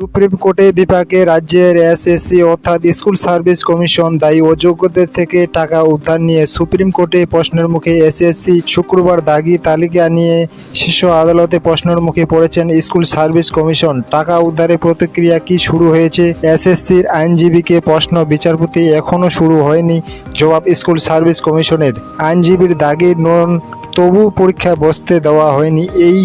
Supreme কোর্টে বিপাকে রাজ্যের এসএসসি অর্থাৎ স্কুল সার্ভিস কমিশন দায়ী অযোগ্যদের থেকে টাকা উদ্ধার নিয়ে সুপ্রিম কোর্টে প্রশ্নের মুখে এসএসসি। শুক্রবার দাগি তালিকা নিয়ে শীর্ষ আদালতে প্রশ্নের মুখে পড়েছেন স্কুল সার্ভিস কমিশন। টাকা উদ্ধারের প্রতিক্রিয়া কি শুরু হয়েছে? এসএসসির আইনজীবীকে প্রশ্ন, বিচারপতি এখনও শুরু হয়নি জবাব স্কুল সার্ভিস কমিশনের। আইনজীবীর দাগি নন, তবু পরীক্ষা বসতে দেওয়া হয়নি এই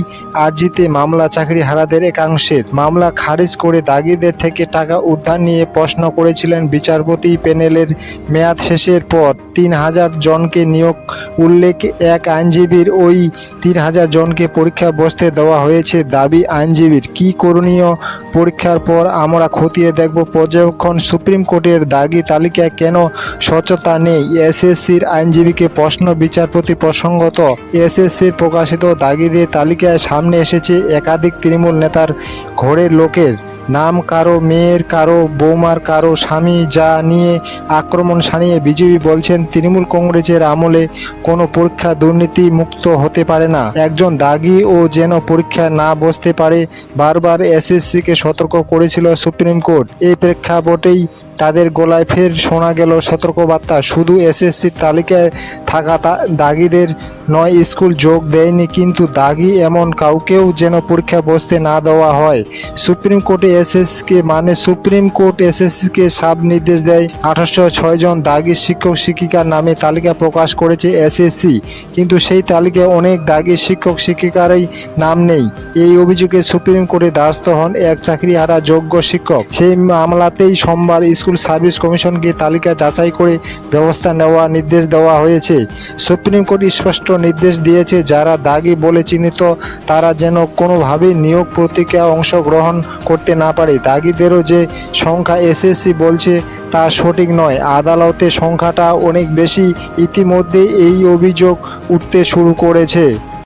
আর্জিতে মামলা চাকরিহারাদের একাংশের। মামলা খারিজ করে দাগিদের থেকে টাকা উদ্ধার নিয়ে প্রশ্ন করেছিলেন বিচারপতি। প্যানেলের মেয়াদ শেষের পর ৩,০০০ জনকে নিয়োগ উল্লেখ এক আইনজীবীর। ওই ৩,০০০ জনকে পরীক্ষা বসতে দেওয়া হয়েছে দাবি আইনজীবীর। কি করণীয়? পরীক্ষার পর আমরা খতিয়ে দেখব পর্যবেক্ষণ। সুপ্রিম কোর্টের দাগি তালিকায় কেন স্বচ্ছতা নেই? এসএসসির আইনজীবীকে প্রশ্ন। বিচারপতি প্রসঙ্গত এসএসসির প্রকাশিত দাগিদের তালিকায় সামনে এসেছে একাধিক তৃণমূল নেতার ঘরের লোকের নাম, কারো মেয়ের, কারো বৌমার, কারো স্বামী, যা নিয়ে আক্রমণ শানিয়ে বিজেপি বলছেন তৃণমূল কংগ্রেসের আমলে কোনো পরীক্ষা দুর্নীতি মুক্ত হতে পারে না। একজন দাগি ও যেন পরীক্ষা না বসতে পারে বারবার এসএসসিকে সতর্ক করেছিল সুপ্রিম কোর্ট। এই প্রেক্ষাপটেই তাদের গলায় ফের শোনা গেল সতর্কবার্তা। শুধু এসএসসির তালিকায় থাকা দাগিদের নয়, স্কুল যোগ দেয়নি কিন্তু দাগি এমন কাউকেও যেন পরীক্ষা বসতে না দেওয়া হয়। সুপ্রিম কোর্টে এসএসসিকে সুপ্রিম কোর্ট এসএসসিকে সাব নির্দেশ দেয়। ১৮০৬ জন দাগি শিক্ষক শিক্ষিকার নামে তালিকা প্রকাশ করেছে এসএসসি, কিন্তু সেই তালিকায় অনেক দাগি শিক্ষক শিক্ষিকারই নাম নেই। এই অভিযোগে সুপ্রিম কোর্টে দ্বারস্থ হন এক চাকরিহারা যোগ্য শিক্ষক। সেই মামলাতেই সোমবার স্কুল সার্ভিস কমিশনকে তালিকা যাচাই করে ব্যবস্থা নেওয়ার নির্দেশ দেওয়া হয়েছে। সুপ্রিম কোর্ট স্পষ্ট নির্দেশ দিয়েছে, যারা দাগি বলে চিহ্নিত তারা যেন কোনোভাবেই নিয়োগ প্রক্রিয়ায় অংশগ্রহণ করতে না পারে। দাগিদেরও যে সংখ্যা এসএসসি বলছে তা সঠিক নয়। আদালতে সংখ্যাটা অনেক বেশি। ইতিমধ্যে এই অভিযোগ উঠতে শুরু করেছে।